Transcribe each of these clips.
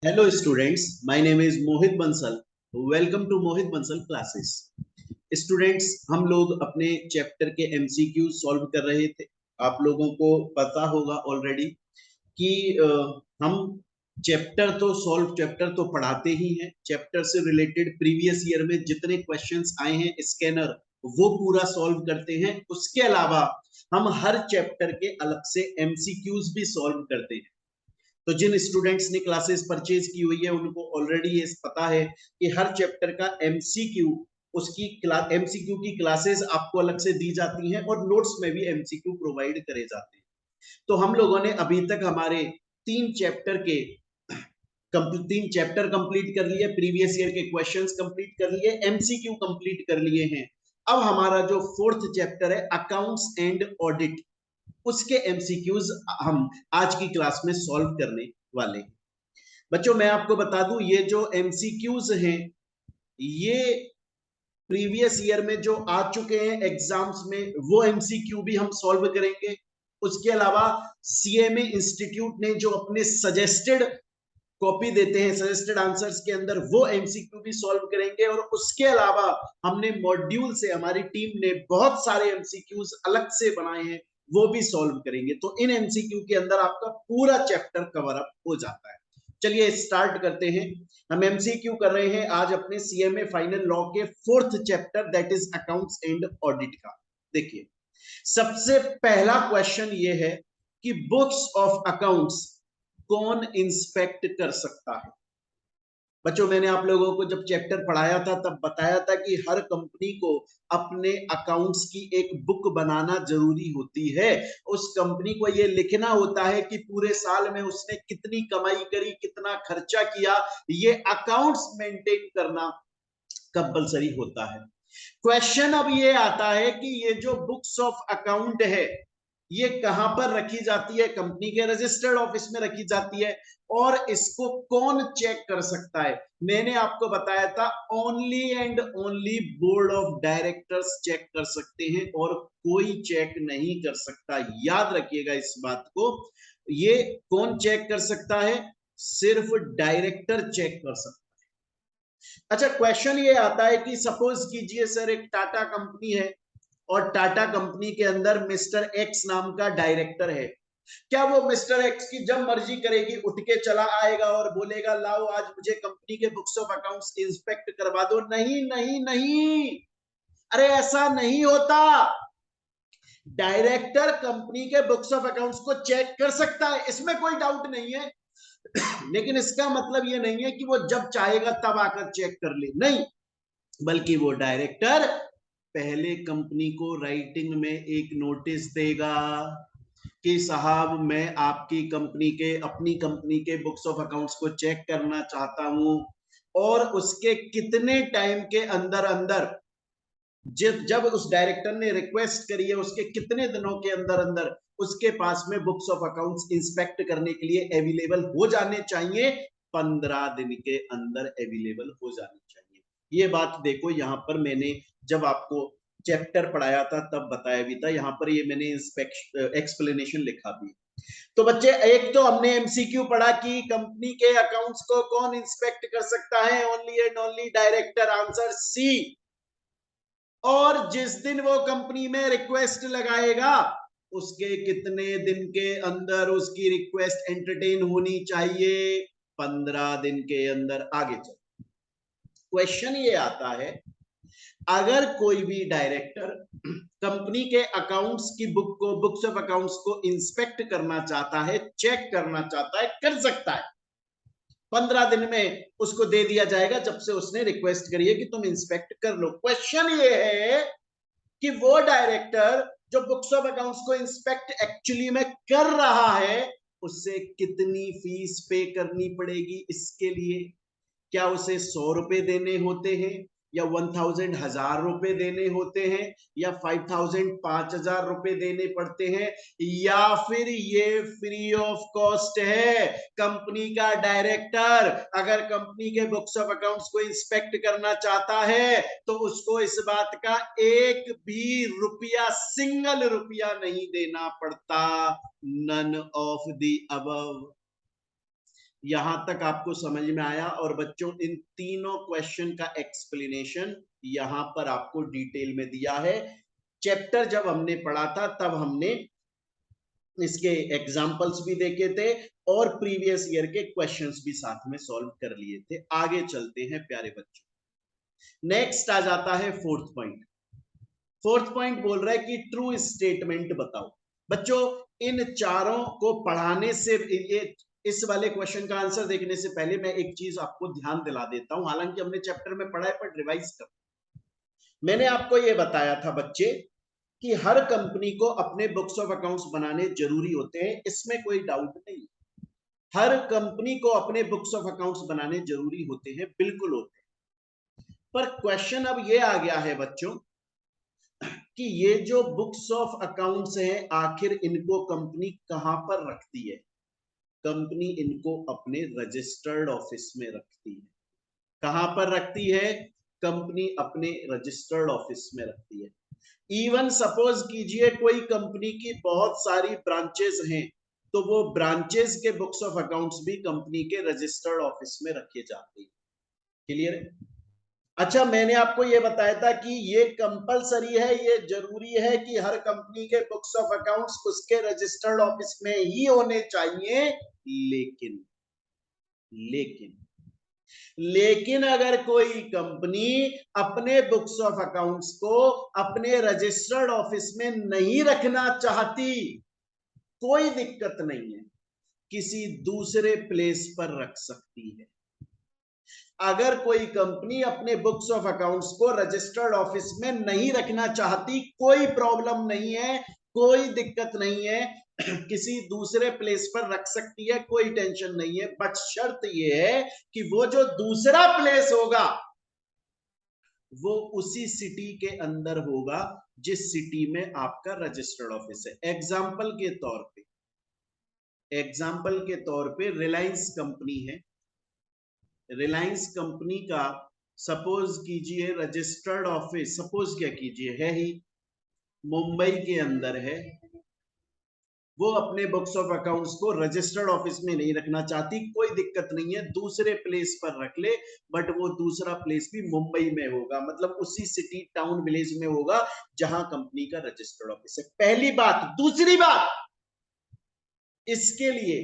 Hello students, my name is Mohit Bansal. Welcome to Mohit Bansal classes. Students, हम लोग अपने chapter के MCQ solve कर रहे थे। आप लोगों को पता होगा ऑलरेडी कि हम चैप्टर तो पढ़ाते ही हैं। चैप्टर से रिलेटेड प्रीवियस ईयर में जितने क्वेश्चंस आए हैं स्कैनर वो पूरा सॉल्व करते हैं। उसके अलावा हम हर चैप्टर के अलग से एमसीक्यूज भी सॉल्व करते हैं। तो जिन स्टूडेंट्स ने क्लासेस परचेज की हुई है उनको ऑलरेडी ये पता है कि हर चैप्टर का एमसीक्यू उसकी एमसीक्यू की क्लासेस आपको अलग से दी जाती हैं और नोट्स में भी एमसीक्यू प्रोवाइड करे जाते हैं। तो हम लोगों ने अभी तक हमारे तीन चैप्टर कंप्लीट कर लिए, प्रीवियस ईयर के क्वेश्चंस कंप्लीट कर लिए, एमसीक्यू कंप्लीट कर लिए हैं। अब हमारा जो फोर्थ चैप्टर है अकाउंट्स एंड ऑडिट, उसके एमसीक्यूज हम आज की क्लास में सॉल्व करने वाले हैं। बच्चों मैं आपको बता दूं ये जो एमसीक्यूज हैं ये प्रीवियस ईयर में जो आ चुके हैं एग्जाम्स में वो एमसीक्यू भी हम सॉल्व करेंगे। उसके अलावा सीएमए इंस्टीट्यूट ने जो अपने सजेस्टेड कॉपी देते हैं सजेस्टेड आंसर्स के अंदर वो एमसीक्यू भी सॉल्व करेंगे। और उसके अलावा हमने मॉड्यूल से हमारी टीम ने बहुत सारे एमसीक्यूज अलग से बनाए हैं वो भी सॉल्व करेंगे। तो इन एमसीक्यू के अंदर आपका पूरा चैप्टर कवर अप हो जाता है। चलिए स्टार्ट करते हैं। हम एमसीक्यू कर रहे हैं आज अपने सीएमए फाइनल लॉ के fourth chapter that is accounts and audit का। देखिए सबसे पहला क्वेश्चन ये है कि बुक्स ऑफ अकाउंट्स कौन इंस्पेक्ट कर सकता है। बच्चों मैंने आप लोगों को जब चैप्टर पढ़ाया था तब बताया था कि हर कंपनी को अपने अकाउंट्स की एक बुक बनाना जरूरी होती है। उस कंपनी को यह लिखना होता है कि पूरे साल में उसने कितनी कमाई करी, कितना खर्चा किया, ये अकाउंट्स मेंटेन करना कंपलसरी होता है। क्वेश्चन अब ये आता है कि ये जो बुक्स ऑफ अकाउंट है ये कहां पर रखी जाती है, कंपनी के रजिस्टर्ड ऑफिस में रखी जाती है। और इसको कौन चेक कर सकता है, मैंने आपको बताया था only and only board of directors check कर सकते हैं और कोई चेक नहीं कर सकता। याद रखिएगा इस बात को। ये कौन चेक कर सकता है, सिर्फ डायरेक्टर चेक कर सकता है। अच्छा क्वेश्चन ये आता है कि सपोज कीजिए सर एक टाटा कंपनी है और टाटा कंपनी के अंदर मिस्टर एक्स नाम का डायरेक्टर है। क्या वो मिस्टर एक्स की जब मर्जी करेगी उठ के चला आएगा और बोलेगा लाओ आज मुझे कंपनी के बुक्स ऑफ अकाउंट्स इंस्पेक्ट करवा दो? नहीं नहीं नहीं, अरे ऐसा नहीं होता। डायरेक्टर कंपनी के बुक्स ऑफ अकाउंट्स को चेक कर सकता है, इसमें कोई डाउट नहीं है। लेकिन इसका मतलब ये नहीं है कि वो जब चाहेगा तब आकर चेक कर ले, नहीं, बल्कि वो डायरेक्टर पहले कंपनी को राइटिंग में एक नोटिस देगा कि साहब मैं आपकी कंपनी के अपनी कंपनी के बुक्स ऑफ अकाउंट्स को चेक करना चाहता हूं। और उसके कितने टाइम के अंदर अंदर जब उस डायरेक्टर ने रिक्वेस्ट करी है उसके कितने दिनों के अंदर अंदर उसके पास में बुक्स ऑफ अकाउंट्स इंस्पेक्ट करने के लिए अवेलेबल हो जाने चाहिए। 15 दिन के अंदर अवेलेबल हो जाने चाहिए। ये बात देखो यहां पर मैंने जब आपको चैप्टर पढ़ाया था तब बताया भी था, यहां पर ये मैंने एक्सप्लेनेशन लिखा भी। तो बच्चे एक तो हमने एमसीक्यू पढ़ा कि कंपनी के अकाउंट्स को कौन इंस्पेक्ट कर सकता है, only and only director, answer C. और जिस दिन वो कंपनी में रिक्वेस्ट लगाएगा उसके कितने दिन के अंदर उसकी रिक्वेस्ट एंटरटेन होनी चाहिए, 15 दिन के अंदर। आगे चल क्वेश्चन ये आता है अगर कोई भी डायरेक्टर कंपनी के अकाउंट्स की बुक को बुक्स ऑफ अकाउंट्स को इंस्पेक्ट करना चाहता है, चेक करना चाहता है, कर सकता है। 15 दिन में उसको दे दिया जाएगा जब से उसने रिक्वेस्ट करी है कि तुम इंस्पेक्ट कर लो। क्वेश्चन ये है कि वो डायरेक्टर जो बुक्स ऑफ अकाउंट्स को इंस्पेक्ट एक्चुअली में कर रहा है उससे कितनी फीस पे करनी पड़ेगी इसके लिए। क्या उसे 100 रुपए देने होते हैं या 1000 1000 रुपए देने होते हैं या 5000 5000 रुपए देने पड़ते हैं, या फिर ये फ्री ऑफ कॉस्ट है? कंपनी का डायरेक्टर अगर कंपनी के बुक्स ऑफ अकाउंट्स को इंस्पेक्ट करना चाहता है तो उसको इस बात का एक भी रुपया, सिंगल रुपया नहीं देना पड़ता। None of the above. यहां तक आपको समझ में आया? और बच्चों इन तीनों क्वेश्चन का एक्सप्लेनेशन यहां पर आपको डिटेल में दिया है। चैप्टर जब हमने पढ़ा था तब हमने इसके एग्जाम्पल्स भी देखे थे और प्रीवियस ईयर के क्वेश्चंस भी साथ में सॉल्व कर लिए थे। आगे चलते हैं प्यारे बच्चों। नेक्स्ट आ जाता है फोर्थ पॉइंट। फोर्थ पॉइंट बोल रहा है कि ट्रू स्टेटमेंट बताओ। बच्चों इन चारों को पढ़ाने से इस वाले क्वेश्चन का आंसर देखने से पहले मैं एक चीज आपको ध्यान दिला देता हूं, हालांकि हमने चैप्टर में पढ़ा है पर रिवाइज कर। मैंने आपको यह बताया था बच्चे कि हर कंपनी को अपने बुक्स ऑफ अकाउंट्स बनाने जरूरी होते हैं, इसमें कोई डाउट नहीं। हर कंपनी को अपने बुक्स ऑफ अकाउंट्स बनाने जरूरी होते हैं, बिल्कुल होते हैं। पर क्वेश्चन अब ये आ गया है बच्चों कि ये जो बुक्स ऑफ अकाउंट्स हैं आखिर इनको कंपनी कहां पर रखती है? कंपनी इनको अपने रजिस्टर्ड ऑफिस में रखती है। कहां पर रखती है? कंपनी अपने रजिस्टर्ड ऑफिस में रखती है। इवन सपोज कीजिए कोई कंपनी की बहुत सारी ब्रांचेस हैं, तो वो ब्रांचेस के बुक्स ऑफ अकाउंट्स भी कंपनी के रजिस्टर्ड ऑफिस में रखे जाते हैं। क्लियर है? अच्छा, मैंने आपको ये बताया था कि ये कंपलसरी है, ये जरूरी है कि हर कंपनी के बुक्स ऑफ अकाउंट्स उसके रजिस्टर्ड ऑफिस में ही होने चाहिए। लेकिन लेकिन लेकिन अगर कोई कंपनी अपने बुक्स ऑफ अकाउंट्स को अपने रजिस्टर्ड ऑफिस में नहीं रखना चाहती, कोई दिक्कत नहीं है, किसी दूसरे प्लेस पर रख सकती है। अगर कोई कंपनी अपने बुक्स ऑफ अकाउंट्स को रजिस्टर्ड ऑफिस में नहीं रखना चाहती, कोई प्रॉब्लम नहीं है, कोई दिक्कत नहीं है, किसी दूसरे प्लेस पर रख सकती है, कोई टेंशन नहीं है। बट शर्त यह है कि वो जो दूसरा प्लेस होगा वो उसी सिटी के अंदर होगा जिस सिटी में आपका रजिस्टर्ड ऑफिस है। एग्जाम्पल के तौर पे रिलायंस कंपनी है। रिलायंस कंपनी का सपोज कीजिए रजिस्टर्ड ऑफिस, सपोज क्या कीजिए है ही मुंबई के अंदर है। वो अपने बुक्स ऑफ अकाउंट्स को रजिस्टर्ड ऑफिस में नहीं रखना चाहती, कोई दिक्कत नहीं है, दूसरे प्लेस पर रख ले, बट वो दूसरा प्लेस भी मुंबई में होगा, मतलब उसी सिटी टाउन विलेज में होगा जहां कंपनी का रजिस्टर्ड ऑफिस है। पहली बात। दूसरी बात, इसके लिए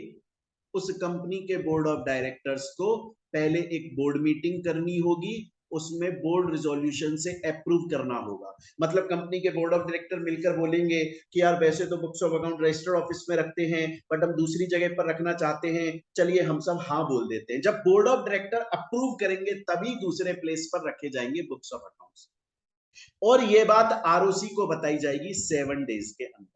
उस कंपनी के बोर्ड ऑफ डायरेक्टर्स को पहले एक बोर्ड मीटिंग करनी होगी, उसमें बोर्ड रिजोल्यूशन से अप्रूव करना होगा। मतलब कंपनी के बोर्ड ऑफ डायरेक्टर मिलकर बोलेंगे कि यार वैसे तो books of account registered office में रखते हैं, बट हम दूसरी जगह पर रखना चाहते हैं, चलिए हम सब हाँ बोल देते हैं। जब बोर्ड ऑफ डायरेक्टर अप्रूव करेंगे तभी दूसरे प्लेस पर रखे जाएंगे बुक्स ऑफ अकाउंट्स। और यह बात आरओसी को बताई जाएगी 7 डेज के अंदर।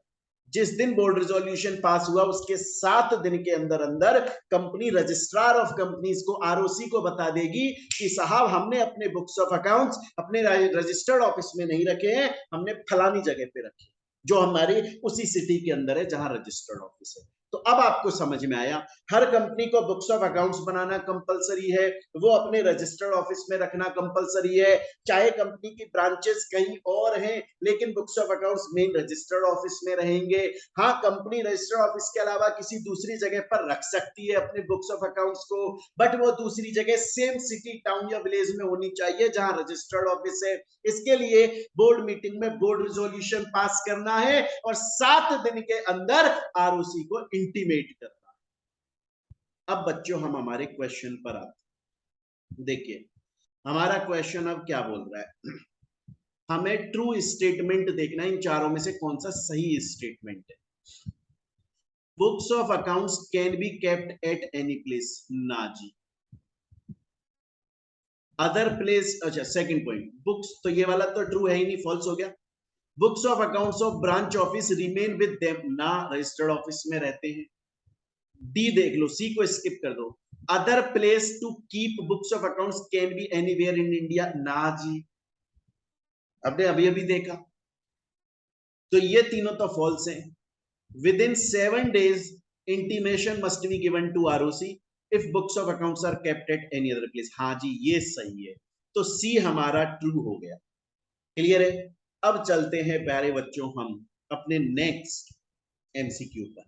जिस दिन बोर्ड रिजोल्यूशन पास हुआ उसके 7 दिन के अंदर अंदर कंपनी रजिस्ट्रार ऑफ कंपनीज को, आरओसी को बता देगी कि साहब हमने अपने बुक्स ऑफ अकाउंट्स अपने रजिस्टर्ड ऑफिस में नहीं रखे हैं, हमने फलानी जगह पे रखे, जो हमारी उसी सिटी के अंदर है जहां रजिस्टर्ड ऑफिस है। तो अब आपको समझ में आया, हर कंपनी को books of accounts banana compulsory है, वो अपने रजिस्टर्ड ऑफिस में रखना कंपलसरी है, चाहे कंपनी की ब्रांचेस कहीं और हैं लेकिन books of accounts main registered office में रहेंगे। हाँ, कंपनी रजिस्टर्ड ऑफिस के अलावा किसी दूसरी जगह पर रख सकती है अपने बुक्स ऑफ अकाउंट्स को, बट वो दूसरी जगह सेम सिटी टाउन या विलेज में होनी चाहिए जहां रजिस्टर्ड ऑफिस है। इसके लिए बोर्ड मीटिंग में बोर्ड रिजोल्यूशन पास करना है और 7 दिन के अंदर आरओसी को इंटीमेट करना है। अब बच्चों हम हमारे क्वेश्चन पर आते। देखिए हमारा क्वेश्चन अब क्या बोल रहा है, हमें ट्रू स्टेटमेंट देखना है, इन चारों में से कौन सा सही स्टेटमेंट है। Books of accounts can be kept at any place, ना जी। अदर प्लेस, अच्छा सेकंड पॉइंट, बुक्स, तो ये वाला तो ट्रू है ही नहीं, फॉल्स हो गया। Books of accounts of branch office remain with them, ना, रजिस्टर्ड ऑफिस में रहते हैं। डी देख लो, सी को स्किप कर दो। Other place to keep books of accounts can be anywhere in India, ना जी, आपने अभी अभी देखा। तो ये तीनों तो फॉल्स हैं। Within 7 days intimation must be given to ROC if books of accounts are kept at any other place, हाँ जी ये सही है। तो सी हमारा ट्रू हो गया। क्लियर है? अब चलते हैं प्यारे बच्चों हम अपने नेक्स्ट एमसीक्यू पर।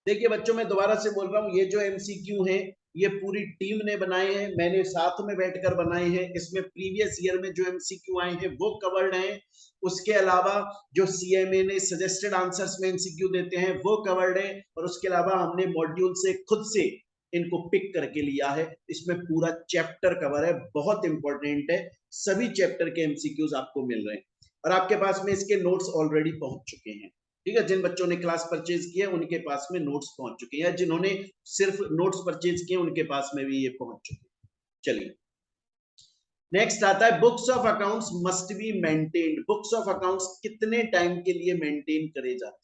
देखिए बच्चों मैं दोबारा से बोल रहा हूं, ये जो एमसीक्यू है ये पूरी टीम ने बनाए हैं, मैंने साथ में बैठकर बनाए हैं। इसमें प्रीवियस ईयर में जो एमसीक्यू आए हैं वो कवर्ड हैं। उसके अलावा जो सीएमए ने सजेस्टेड आंसर्स में एमसीक्यू देते हैं वो कवर्ड है। और उसके अलावा हमने मॉड्यूल से खुद से इनको पिक करके लिया है। इसमें पूरा चैप्टर कवर है, बहुत इंपॉर्टेंट है। सभी चैप्टर के एमसीक्यूज आपको मिल रहे हैं और आपके पास में इसके नोट्स ऑलरेडी पहुंच चुके हैं। ठीक है, जिन बच्चों ने क्लास परचेज किया उनके पास में नोट्स पहुंच चुके हैं, जिन्होंने सिर्फ नोट्स परचेज किए उनके पास में भी ये पहुंच चुके हैं। चलिए नेक्स्ट आता है books of accounts must be maintained. Books of accounts कितने टाइम के लिए मेंटेन करे जाते हैं?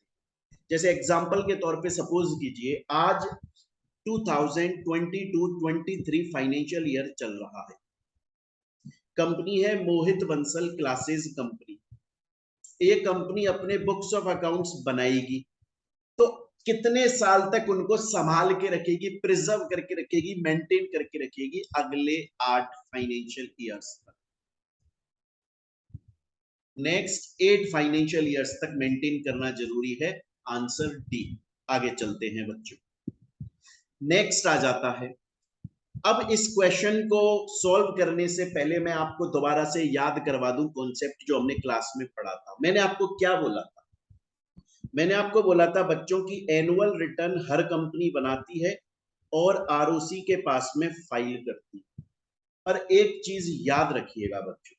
जैसे एग्जांपल के तौर पे सपोज कीजिए आज 2022-23 फाइनेंशियल ईयर चल रहा है। कंपनी है मोहित बंसल क्लासेस कंपनी। ये कंपनी अपने बुक्स ऑफ अकाउंट्स बनाएगी तो कितने साल तक उनको संभाल के रखेगी, प्रिजर्व करके रखेगी, मेंटेन करके रखेगी? अगले 8 फाइनेंशियल ईयर्स तक। नेक्स्ट 8 फाइनेंशियल ईयर्स तक मेंटेन करना जरूरी है। Answer D. आगे चलते हैं बच्चों। नेक्स्ट आ जाता है, अब इस क्वेश्चन को सॉल्व करने से पहले मैं आपको दोबारा से याद करवा दूं कॉन्सेप्ट जो हमने क्लास में पढ़ा था। मैंने आपको क्या बोला था? मैंने आपको बोला था बच्चों की एनुअल रिटर्न हर कंपनी बनाती है और आरओसी के पास में फाइल करती है। और एक चीज याद रखिएगा बच्चों,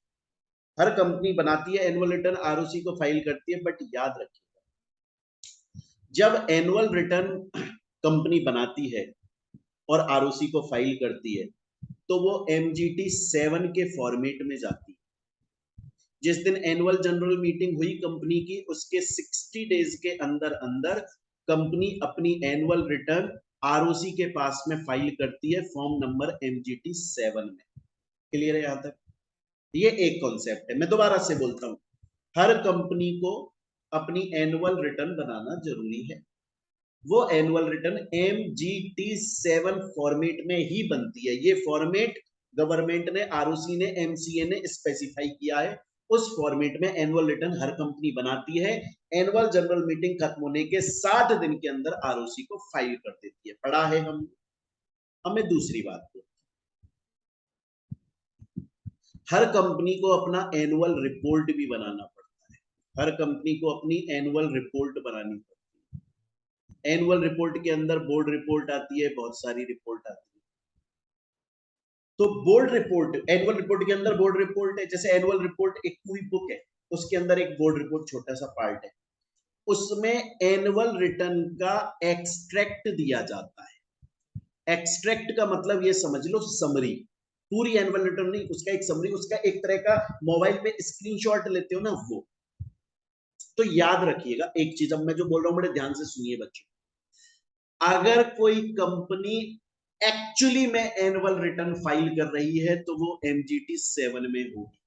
हर कंपनी बनाती है एनुअल रिटर्न, आरओसी को फाइल करती है, बट याद रखिएगा जब एनुअल रिटर्न कंपनी बनाती है और आरओसी को फाइल करती है तो वो MGT 7 के फॉर्मेट में जाती है। जिस दिन एनुअल जनरल मीटिंग हुई कंपनी की, उसके 60 डेज के अंदर अंदर कंपनी अपनी एनुअल रिटर्न आरओसी के पास में फाइल करती है फॉर्म नंबर MGT 7 में। क्लियर है? यहां तक ये एक कॉन्सेप्ट है। मैं दोबारा से बोलता हूं, हर कंपनी को अपनी एनुअल रिटर्न बनाना जरूरी है। वो एनुअल रिटर्न MGT 7 फॉर्मेट में ही बनती है। ये फॉर्मेट गवर्नमेंट ने, आरओसी ने, MCA ने स्पेसिफाई किया है। उस फॉर्मेट में एनुअल रिटर्न हर कंपनी बनाती है। एनुअल जनरल मीटिंग खत्म होने के 60 दिन के अंदर आरओसी को फाइल कर देती है। पढ़ा है हम। हमें दूसरी बात को, हर कंपनी को अपना एनुअल रिपोर्ट भी बनाना पड़ता है। हर कंपनी को अपनी एनुअल रिपोर्ट बनानी पड़ती है। एनुअल रिपोर्ट के अंदर बोर्ड रिपोर्ट आती है, बहुत सारी रिपोर्ट आती है। तो बोर्ड रिपोर्ट, एनुअल रिपोर्ट के अंदर बोर्ड रिपोर्ट है। जैसे एनुअल रिपोर्ट एक पूरी बुक है, उसके अंदर एक बोर्ड रिपोर्ट छोटा सा पार्ट है। उसमें एनुअल रिटर्न का एक्सट्रैक्ट दिया जाता है। एक्सट्रैक्ट का मतलब ये समझ लो समरी। पूरी एनुअल रिटर्न नहीं, उसका एक समरी, उसका एक तरह का मोबाइल पे स्क्रीनशॉट लेते हो ना वो। तो याद रखिएगा एक चीज, अब मैं जो बोल रहा हूं बड़े ध्यान से सुनिए बच्चों। अगर कोई कंपनी एक्चुअली में एनुअल रिटर्न फाइल कर रही है तो वो MGT 7 में होगी।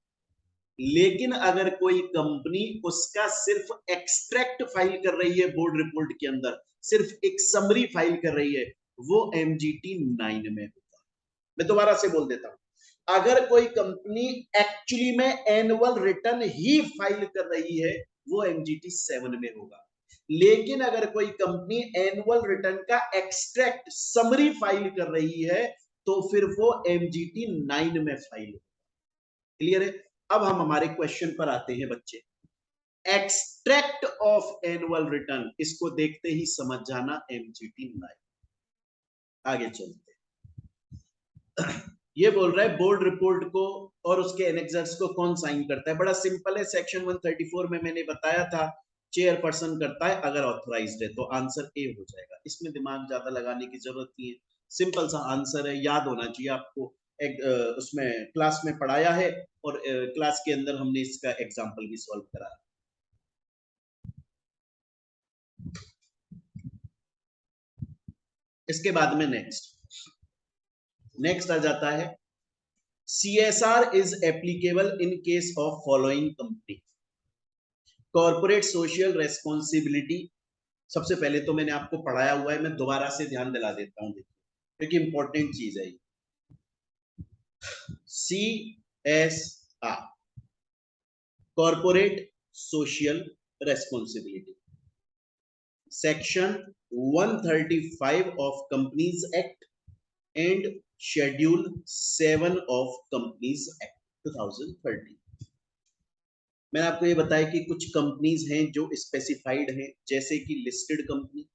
लेकिन अगर कोई कंपनी उसका सिर्फ एक्सट्रैक्ट फाइल कर रही है बोर्ड रिपोर्ट के अंदर, सिर्फ एक समरी फाइल कर रही है, वो MGT 9 में होगा। मैं दोबारा से बोल देता हूं, अगर कोई कंपनी एक्चुअली में एनुअल रिटर्न ही फाइल कर रही है वो MGT 7 में होगा। लेकिन अगर कोई कंपनी एनुअल रिटर्न का एक्सट्रैक्ट समरी फाइल कर रही है तो फिर वो MGT 9 में फाइल होगा। क्लियर है? अब हम हमारे क्वेश्चन पर आते हैं बच्चे। एक्सट्रैक्ट ऑफ एनुअल रिटर्न, इसको देखते ही समझ जाना MGT 9। आगे चलते ये बोल रहा है बोर्ड रिपोर्ट को और उसके एनेक्सर्स को कौन साइन करता है? बड़ा सिंपल है, सेक्शन 134 में मैंने बताया था चेयरपर्सन करता है अगर ऑथराइज्ड है। तो आंसर ए हो जाएगा। इसमें दिमाग ज्यादा लगाने की जरूरत नहीं है, सिंपल सा आंसर है, याद होना चाहिए आपको। एक उसमें क्लास में पढ़ाया है और क्लास के अंदर हमने इसका एग्जाम्पल भी सॉल्व कराया। इसके बाद में नेक्स्ट आ जाता है CSR is applicable in case of following company. Corporate social responsibility, सबसे पहले तो मैंने आपको पढ़ाया हुआ है, मैं दोबारा से ध्यान दिला देता हूं, क्योंकि इंपॉर्टेंट चीज है ये। CSR, corporate social responsibility, section 135 of companies act and schedule 7 of companies act 2013। मैंने आपको ये बताया कि कुछ कंपनीज हैं जो स्पेसिफाइड हैं, जैसे कि लिस्टेड कंपनी,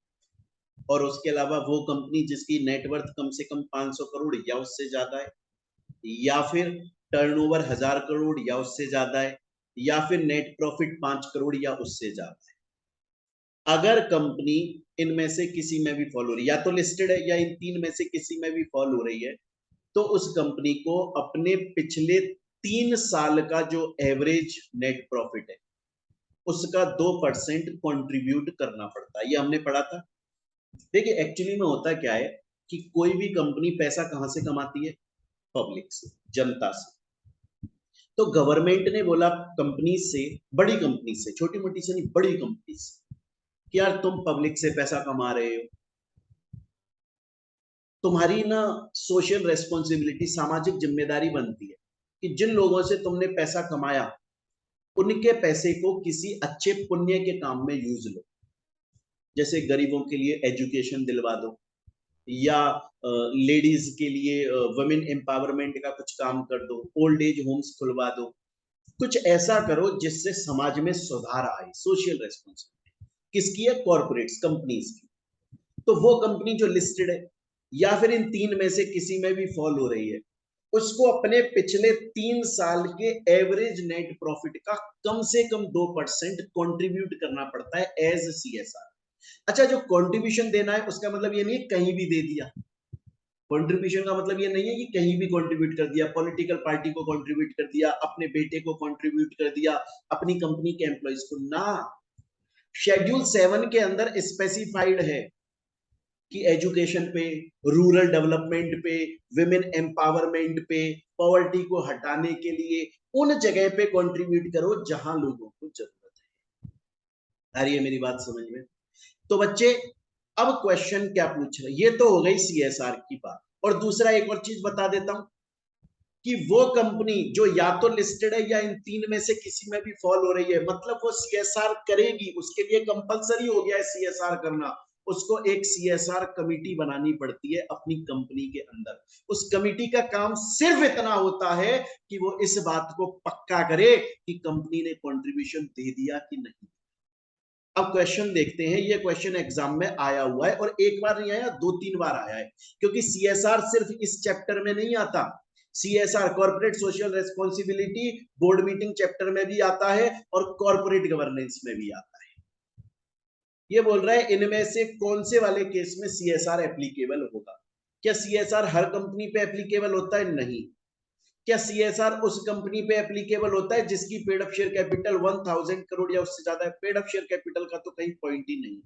और उसके अलावा वो कंपनी जिसकी नेटवर्थ कम से कम 500 करोड़ या उससे ज्यादा है, या फिर टर्नओवर 1000 करोड़ या उससे ज्यादा है, या फिर नेट प्रॉफिट 5 करोड़ या उससे ज्यादा है। अगर कंपनी इनमें से किसी में भी फॉल हो रही है, या तो लिस्टेड है या इन तीन में से किसी में भी फॉल हो रही है, तो उस कंपनी को अपने पिछले 3 साल का जो एवरेज नेट प्रॉफिट है उसका 2% कंट्रीब्यूट करना पड़ता है। ये हमने पढ़ा था। देखिए एक्चुअली में होता क्या है कि कोई भी कंपनी पैसा कहां से कमाती है? पब्लिक से, जनता से। तो गवर्नमेंट ने बोला कंपनी से, बड़ी कंपनी से, छोटी मोटी से नहीं, बड़ी कंपनी से, कि यार तुम पब्लिक से पैसा कमा रहे हो, तुम्हारी ना सोशल रेस्पॉन्सिबिलिटी, सामाजिक जिम्मेदारी बनती है कि जिन लोगों से तुमने पैसा कमाया उनके पैसे को किसी अच्छे पुण्य के काम में यूज लो। जैसे गरीबों के लिए एजुकेशन दिलवा दो, या लेडीज के लिए वुमेन एम्पावरमेंट का कुछ काम कर दो, ओल्ड एज होम्स खुलवा दो, कुछ ऐसा करो जिससे समाज में सुधार आए। सोशल रेस्पॉन्सिबिलिटी किसकी है? कॉर्पोरेट्स, कंपनीज की। तो वो कंपनी जो लिस्टेड है या फिर इन तीन में से किसी में भी फॉल हो रही है, उसको अपने पिछले 3 साल के एवरेज नेट प्रॉफिट का कम से कम 2% कंट्रीब्यूट करना पड़ता है एज सीएसआर। अच्छा, जो कंट्रीब्यूशन देना है उसका मतलब ये नहीं है कहीं भी दे दिया। कंट्रीब्यूशन का मतलब ये नहीं है कि कहीं भी कंट्रीब्यूट कर दिया, पॉलिटिकल पार्टी को कंट्रीब्यूट कर दिया, अपने बेटे को कंट्रीब्यूट कर दिया, अपनी कंपनी के एम्प्लॉइज को ना। शेड्यूल 7 के अंदर स्पेसिफाइड है कि एजुकेशन पे, रूरल डेवलपमेंट पे, विमेन एम्पावरमेंट पे, पॉवर्टी को हटाने के लिए उन जगह पे कंट्रीब्यूट करो जहां लोगों को जरूरत है। आ रही है मेरी बात समझ में? तो बच्चे अब क्वेश्चन क्या पूछ रहे, ये तो हो गई सीएसआर की बात। और दूसरा एक और चीज बता देता हूं कि वो कंपनी जो या तो लिस्टेड है या इन तीन में से किसी में भी फॉल हो रही है, मतलब वो सीएसआर करेगी, उसके लिए कंपलसरी हो गया है सीएसआर करना। उसको एक सीएसआर कमिटी बनानी पड़ती है अपनी कंपनी के अंदर। उस कमिटी का काम सिर्फ इतना होता है कि वो इस बात को पक्का करे कि कंपनी ने कंट्रीब्यूशन दे दिया कि नहीं। अब क्वेश्चन देखते हैं। ये क्वेश्चन एग्जाम में आया हुआ है, और एक बार नहीं आया, 2-3 बार आया है, क्योंकि सीएसआर सिर्फ इस चैप्टर में नहीं आता। CSR, corporate social responsibility, board meeting chapter में भी आता है और कॉर्पोरेट गवर्नेंस में भी आता है। ये बोल रहा है इनमें से कौन से वाले केस में सीएसआर एप्लीकेबल होगा। क्या सीएसआर हर कंपनी पे एप्लीकेबल होता है? नहीं। क्या सीएसआर उस कंपनी पे एप्लीकेबल होता है जिसकी paid up share capital 1000 crore या उससे ज्यादा है? पेड अप शेयर कैपिटल का तो कहीं पॉइंट ही नहीं।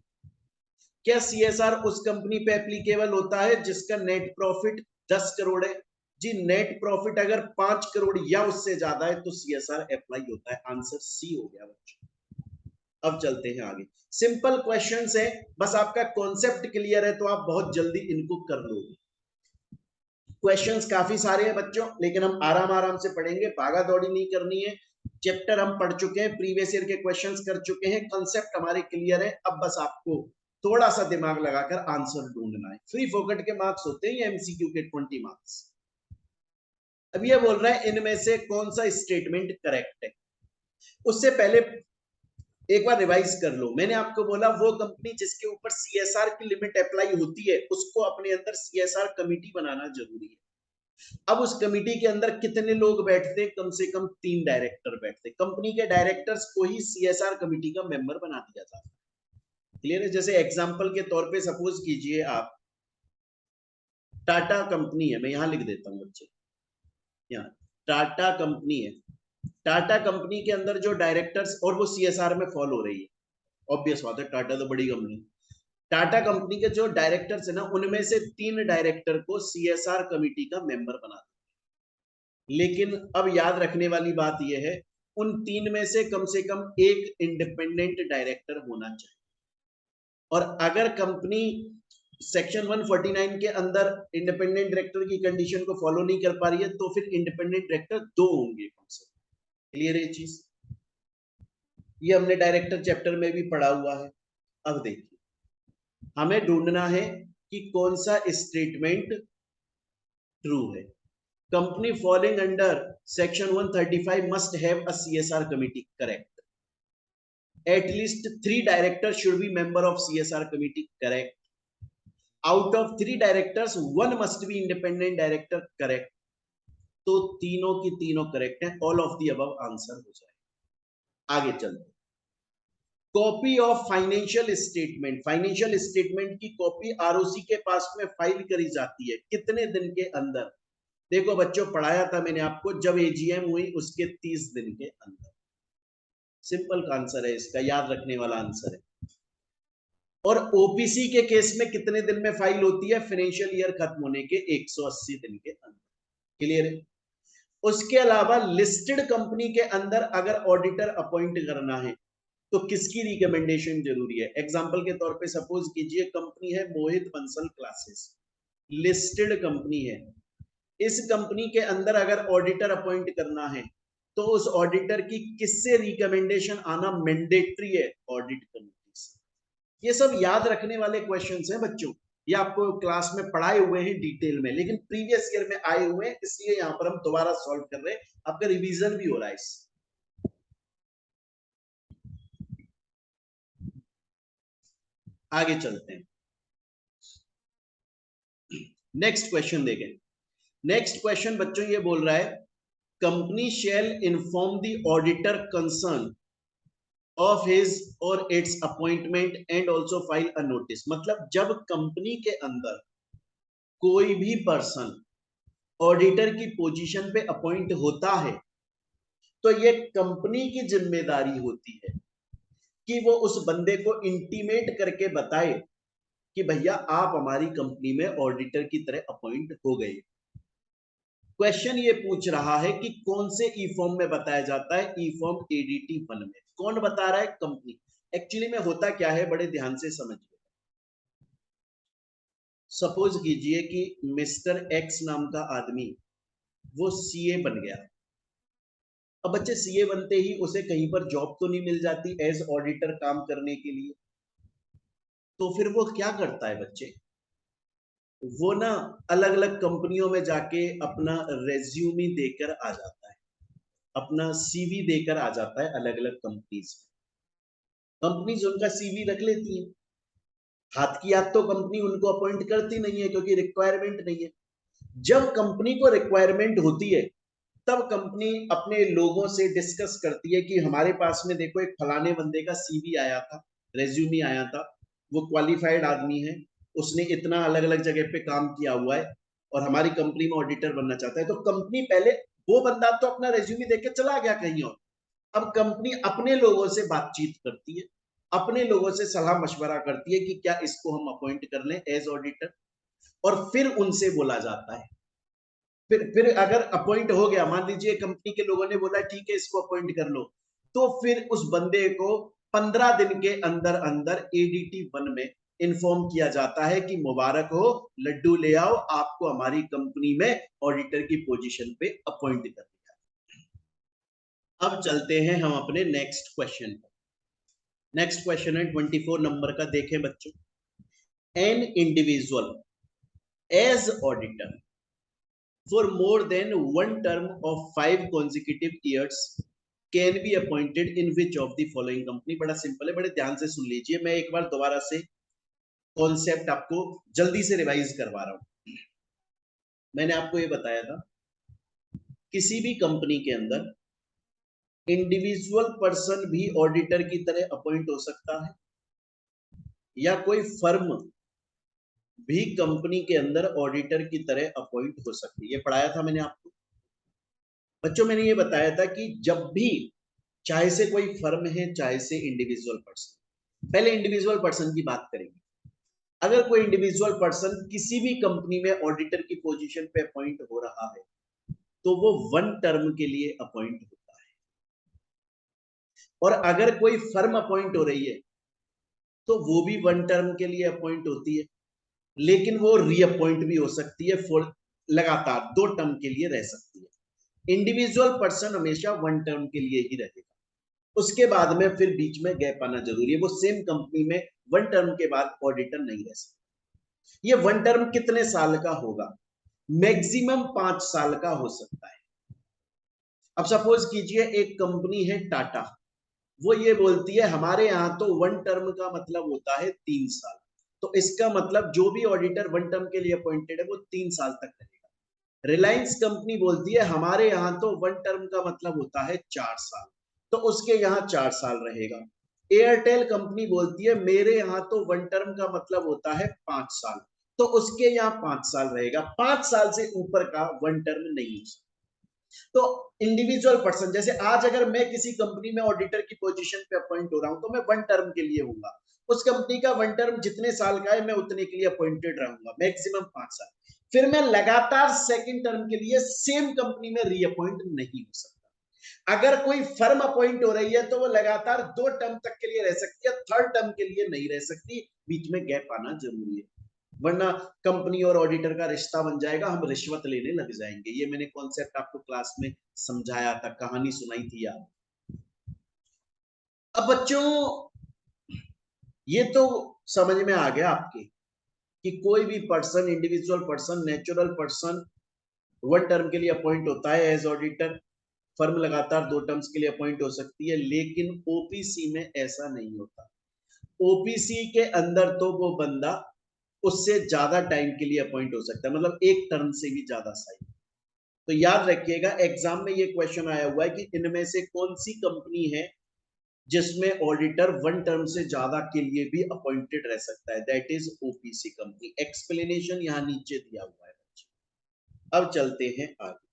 क्या सीएसआर उस कंपनी पे एप्लीकेबल होता है जिसका नेट प्रॉफिट 10 करोड़ है? जी, नेट प्रॉफिट अगर 5 करोड़ या उससे ज्यादा है तो सीएसआर अप्लाई होता है। आंसर सी हो गया बच्चों। अब चलते हैं आगे। सिंपल क्वेश्चंस है, बस आपका कॉन्सेप्ट क्लियर है तो आप बहुत जल्दी इनको कर लोगे। क्वेश्चंस काफी सारे हैं बच्चों, लेकिन हम आराम आराम से पढ़ेंगे, भागा दौड़ी नहीं करनी है। चैप्टर हम पढ़ चुके हैं, प्रीवियस ईयर के क्वेश्चंस कर चुके हैं, कंसेप्ट हमारे क्लियर है। अब बस आपको थोड़ा सा दिमाग लगाकर आंसर ढूंढना है। फ्री फोकट के मार्क्स होते हैं एमसीक्यू के 20 मार्क्स। अब ये बोल रहा है इनमें से कौन सा स्टेटमेंट करेक्ट है। उससे पहले एक बार रिवाइज कर लो। मैंने आपको बोला वो कंपनी जिसके ऊपर सीएसआर की लिमिट अप्लाई होती है उसको अपने अंदर सीएसआर कमिटी बनाना जरूरी है। अब उस कमिटी के अंदर कितने लोग बैठते? कम से कम 3 डायरेक्टर बैठते। कंपनी के डायरेक्टर्स को ही सीएसआर कमिटी का मेंबर बना दिया जाता है। क्लियर है? जैसे एग्जांपल के तौर पे सपोज कीजिए आप, टाटा कंपनी है, मैं यहां लिख देता हूं बच्चे, यहाँ टाटा कंपनी है। टाटा कंपनी के अंदर जो डायरेक्टर्स, और वो सीएसआर में फॉल हो रही है, ऑब्वियस बात है, टाटा तो बड़ी कंपनी। टाटा कंपनी के जो डायरेक्टर्स है ना, उनमें से 3 डायरेक्टर को सीएसआर कमिटी का मेंबर बना दिया। लेकिन अब याद रखने वाली बात यह है, उन 3 में से कम एक इंडिपेंडेंट डायरेक्टर होना चाहिए। और अगर कंपनी सेक्शन 149 के अंदर इंडिपेंडेंट डायरेक्टर की कंडीशन को फॉलो नहीं कर पा रही है तो फिर इंडिपेंडेंट डायरेक्टर 2 होंगे कम से कम। क्लियर है चीज? ये हमने डायरेक्टर चैप्टर में भी पढ़ा हुआ है। अब देखिए, हमें ढूंढना है कि कौन सा स्टेटमेंट ट्रू है। Company falling under section 135 must have a CSR committee, correct. At least 3 directors should be member of CSR committee, correct. Out of 3 directors, 1 must be independent director, correct. तो तीनों की तीनों करेक्ट है, all of the above answer हो जाए। आगे चलते, copy of financial statement, financial statement की कॉपी आरओसी के पास में फाइल करी जाती है कितने दिन के अंदर? देखो बच्चों, पढ़ाया था मैंने आपको, जब एजीएम हुई उसके 30 दिन के अंदर। सिंपल का आंसर है इसका, याद रखने वाला आंसर है। और ओपीसी के केस में कितने दिन में फाइल होती है? फाइनेंशियल ईयर खत्म होने के 180 दिन के अंदर। क्लियर है? उसके अलावा लिस्टेड कंपनी के अंदर अगर ऑडिटर अपॉइंट करना है तो किसकी रिकमेंडेशन जरूरी है? एग्जांपल के तौर पे सपोज कीजिए कंपनी है Mohit Bansal classes, listed company है। इस कंपनी के अंदर अगर ऑडिटर अपॉइंट करना है तो उस ऑडिटर की किससे रिकमेंडेशन आना मैंडेटरी है? ऑडिट कमेटी से। ये सब याद रखने वाले क्वेश्चंस हैं बच्चों, ये आपको क्लास में पढ़ाए हुए हैं डिटेल में, लेकिन प्रीवियस ईयर में आए हुए हैं, इसलिए यहां पर हम दोबारा सॉल्व कर रहे हैं, आपका रिवीजन भी हो रहा है इस। आगे चलते हैं, नेक्स्ट क्वेश्चन देखें। नेक्स्ट क्वेश्चन बच्चों ये बोल रहा है, company shall inform the auditor concerned of his or its appointment and also file a notice. मतलब जब कंपनी के अंदर कोई भी पर्सन ऑडिटर की पोजीशन पे अपॉइंट होता है तो ये कंपनी की जिम्मेदारी होती है कि वो उस बंदे को इंटीमेट करके बताए कि भैया आप हमारी कंपनी में ऑडिटर की तरह अपॉइंट हो गए। क्वेश्चन ये पूछ रहा है कि कौन से ई फॉर्म में बताया जाता है? ई फॉर्म एडीटी 1 में। कौन बता रहा है? कंपनी। एक्चुअली में होता क्या है, बड़े ध्यान से समझिए। सपोज कीजिए कि मिस्टर एक्स नाम का आदमी वो सीए बन गया। अब बच्चे सीए बनते ही उसे कहीं पर जॉब तो नहीं मिल जाती एज ऑडिटर काम करने के लिए, तो फिर वो क्या करता है बच्चे? वो ना अलग अलग कंपनियों में जाके अपना रेज्यूमी देकर आ जाता है, अपना सीवी देकर आ जाता है अलग अलग कंपनीज में। कंपनीज उनका सीवी रख लेती है, हाथ की याद तो कंपनी उनको अपॉइंट करती नहीं है क्योंकि रिक्वायरमेंट नहीं है। जब कंपनी को रिक्वायरमेंट होती है तब कंपनी अपने लोगों से डिस्कस करती है कि हमारे पास में देखो एक फलाने बंदे का सीवी आया था, रेज्यूमी आया था, वो क्वालिफाइड आदमी है, उसने इतना अलग अलग जगह पे काम किया हुआ है और हमारी कंपनी में ऑडिटर बनना चाहता है। तो कंपनी पहले, वो बंदा तो अपना रेज्यूमी देके चला गया कहीं और, अब कंपनी अपने लोगों से बातचीत करती है, अपने लोगों से सलाह मशवरा करती है कि क्या इसको हम अपॉइंट कर लें एज ऑडिटर, और फिर उनसे बोला जाता है। फिर अगर अपॉइंट हो गया, मान लीजिए कंपनी के लोगों ने बोला ठीक है इसको अपॉइंट कर लो, तो फिर उस बंदे को 15 दिन के अंदर अंदर एडीटी 1 में इन्फॉर्म किया जाता है कि मुबारक हो, लड्डू ले आओ, आपको हमारी कंपनी में ऑडिटर की पोजीशन पे अपॉइंट कर दिया। अब चलते हैं हम अपने नेक्स्ट क्वेश्चन पर। नेक्स्ट क्वेश्चन है 24 नंबर का, देखें बच्चों। An individual as auditor for more than one term of 5 consecutive years can be appointed in which of the following company? बड़ा सिंपल है, बड़े ध्यान से सुन लीजिए, मैं एक बार दोबारा से कॉन्सेप्ट आपको जल्दी से रिवाइज करवा रहा हूं। मैंने आपको ये बताया था, किसी भी कंपनी के अंदर इंडिविजुअल पर्सन भी ऑडिटर की तरह अपॉइंट हो सकता है, या कोई फर्म भी कंपनी के अंदर ऑडिटर की तरह अपॉइंट हो सकती है। ये पढ़ाया था मैंने आपको बच्चों। मैंने ये बताया था कि जब भी, चाहे से कोई फर्म है चाहे से इंडिविजुअल पर्सन, पहले इंडिविजुअल पर्सन की बात करेंगे। अगर कोई इंडिविजुअल पर्सन किसी भी कंपनी में ऑडिटर की पोजीशन पे अपॉइंट हो रहा है तो वो 1 टर्म के लिए अपॉइंट होता है, और अगर कोई फर्म अपॉइंट हो रही है तो वो भी 1 टर्म के लिए अपॉइंट होती है, लेकिन वो रीअपॉइंट भी हो सकती है, फॉर लगातार 2 टर्म के लिए रह सकती है। इंडिविजुअल पर्सन हमेशा 1 टर्म के लिए ही रहेगा, उसके बाद में फिर बीच में गैप आना जरूरी है। वो सेम कंपनी में 1 टर्म के बाद ऑडिटर नहीं रह सकता। ये 1 टर्म कितने साल का होगा? मैक्सिमम 5 साल का हो सकता है। अब सपोज कीजिए एक कंपनी है टाटा, वो ये बोलती है हमारे यहाँ तो वन टर्म का मतलब होता है 3 साल, तो इसका मतलब जो भी ऑडिटर वन टर्म के लिए अपॉइंटेड है वो 3 साल तक रहेगा। रिलायंस कंपनी बोलती है हमारे यहाँ तो वन टर्म का मतलब होता है 4 साल, तो उसके यहाँ 4 साल रहेगा। एयरटेल कंपनी बोलती है मेरे यहाँ तो वन टर्म का मतलब होता है 5 साल, तो उसके यहाँ 5 साल रहेगा। 5 साल से ऊपर का वन टर्म नहीं हो सकता। तो इंडिविजुअल पर्सन, जैसे आज अगर मैं किसी कंपनी में ऑडिटर की पोजीशन पे अपॉइंट हो रहा हूं तो मैं वन टर्म के लिए हूंगा। उस कंपनी का वन टर्म जितने साल का है मैं उतने के लिए अपॉइंटेड रहूंगा, मैक्सिमम 5 साल। फिर मैं लगातार सेकंड टर्म के लिए सेम कंपनी में रीअपॉइंट नहीं हो सकता। अगर कोई फर्म अपॉइंट हो रही है तो वो लगातार 2 टर्म तक के लिए रह सकती है, थर्ड टर्म के लिए नहीं रह सकती, बीच में गैप आना जरूरी है, वरना कंपनी और ऑडिटर का रिश्ता बन जाएगा, हम रिश्वत लेने लग जाएंगे। ये मैंने कॉन्सेप्ट आपको क्लास में समझाया था, कहानी सुनाई थी यार। अब बच्चों ये तो समझ में आ गया आपके कि कोई भी person, individual person, natural person one term के लिए अपॉइंट होता है एज ऑडिटर, फर्म लगातार 2 टर्म्स के लिए अपॉइंट हो सकती है, लेकिन ओपीसी में ऐसा नहीं होता। ओपीसी के अंदर तो वो बंदा उससे ज्यादा टाइम के लिए अपॉइंट हो सकता है, मतलब एक टर्म से भी ज्यादा साइज। तो याद रखिएगा एग्जाम में ये क्वेश्चन आया हुआ है कि इनमें से कौन सी कंपनी है जिसमें ऑडिटर वन टर्म से ज्यादा के लिए भी अपॉइंटेड रह सकता है, that is OPC company. Explanation यहां नीचे दिया हुआ है बच्चे। अब चलते हैं आगे,